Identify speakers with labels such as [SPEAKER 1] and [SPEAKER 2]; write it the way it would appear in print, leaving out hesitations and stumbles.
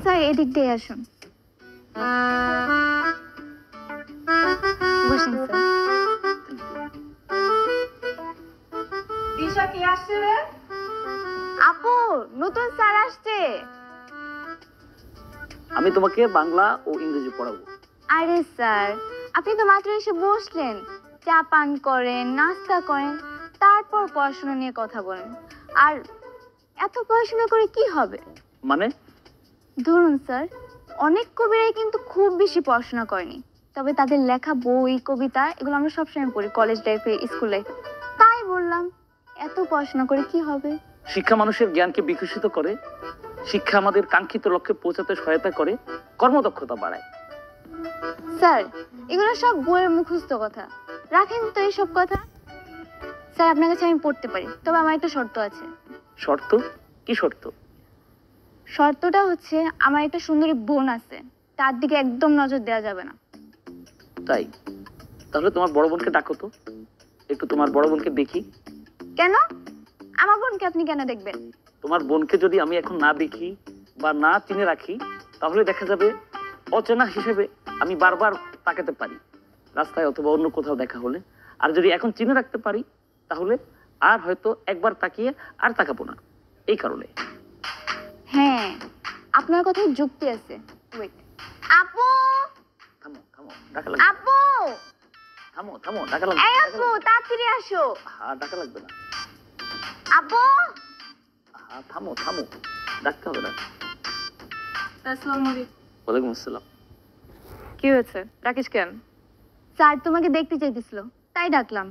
[SPEAKER 1] Sir এদিক দিয়ে আসুন। বসেন স্যার।
[SPEAKER 2] দিশা কি আসছে রে?
[SPEAKER 1] আপু, নতুন স্যার আসছে।
[SPEAKER 3] আমি তোমাকে বাংলা ও ইংরেজি পড়াবো।
[SPEAKER 1] আরে স্যার, আপনি তো মাত্র এসে বসলেন, চা পান করেন, নাস্তা করেন, তারপর পড়াশোনা নিয়ে কথা বলেন। আর এত পড়াশোনা করে কি হবে?
[SPEAKER 3] মানে?
[SPEAKER 1] ধরুন স্যার, অনেক কবিরাই কিন্তু খুব বেশি পড়াশোনা করেনি, তবে তাদের লেখা বই, কবিতা এগুলো আমরা সবসময় পড়ি কলেজ লাইফে, স্কুল লাইফে। তাই বললাম, এত পড়াশোনা করে কি হবে?
[SPEAKER 3] শিক্ষা মানুষের জ্ঞানকে বিকশিত করে, শিক্ষা আমাদের কাঙ্ক্ষিত লক্ষ্যে পৌঁছাতে সহায়তা করে, কর্মদক্ষতা বাড়ায়।
[SPEAKER 1] স্যার, এগুলো সব বইয়ের মুখস্থ কথা, রাখেন তো এইসব কথা। স্যার, আপনার কাছে আমি পড়তে পারি, তবে আমার একটা শর্ত আছে।
[SPEAKER 3] শর্ত? কি শর্ত?
[SPEAKER 1] শর্তটা হচ্ছে, আমার একটা সুন্দরী বোন আছে, তার দিকে একদম নজর দেওয়া যাবে না।
[SPEAKER 3] তাই? তাহলে তোমার বড় বোনকে ডাকো তো, একটু তোমার বড় বোনকে দেখি।
[SPEAKER 1] কেন? আমার বোনকে আপনি কেন দেখবেন?
[SPEAKER 3] তোমার বোনকে যদি আমি এখন না দেখি বা না চিনে রাখি, তাহলে দেখা যাবে অচেনা হিসেবে আমি বারবার তাকাতে পারি রাস্তায় অথবা অন্য কোথাও দেখা হলে। আর যদি এখন চিনে রাখতে পারি, তাহলে আর হয়তো একবার তাকিয়ে আর তাকাবো না। এই কারণে।
[SPEAKER 1] হ্যাঁ, আপনার কথায় যুক্তি আছে। ওয়েট। আপু,
[SPEAKER 3] থামো থামো, ডাকা লাগবে।
[SPEAKER 1] আপু,
[SPEAKER 3] থামো থামো, ডাকা লাগবে।
[SPEAKER 1] এই আপু, তাড়াতাড়ি আসো।
[SPEAKER 3] হ্যাঁ, ডাকা লাগবে না।
[SPEAKER 1] আপু।
[SPEAKER 3] হ্যাঁ, থামো থামো, ডাকতে হবে না।
[SPEAKER 2] আসসালামু আলাইকুম।
[SPEAKER 3] ওয়ালাইকুম আসসালাম।
[SPEAKER 2] কি হয়েছে? রাকেশ কেন?
[SPEAKER 1] স্যার তোমাকে দেখতে চাইতেছিল, তাই ডাকলাম।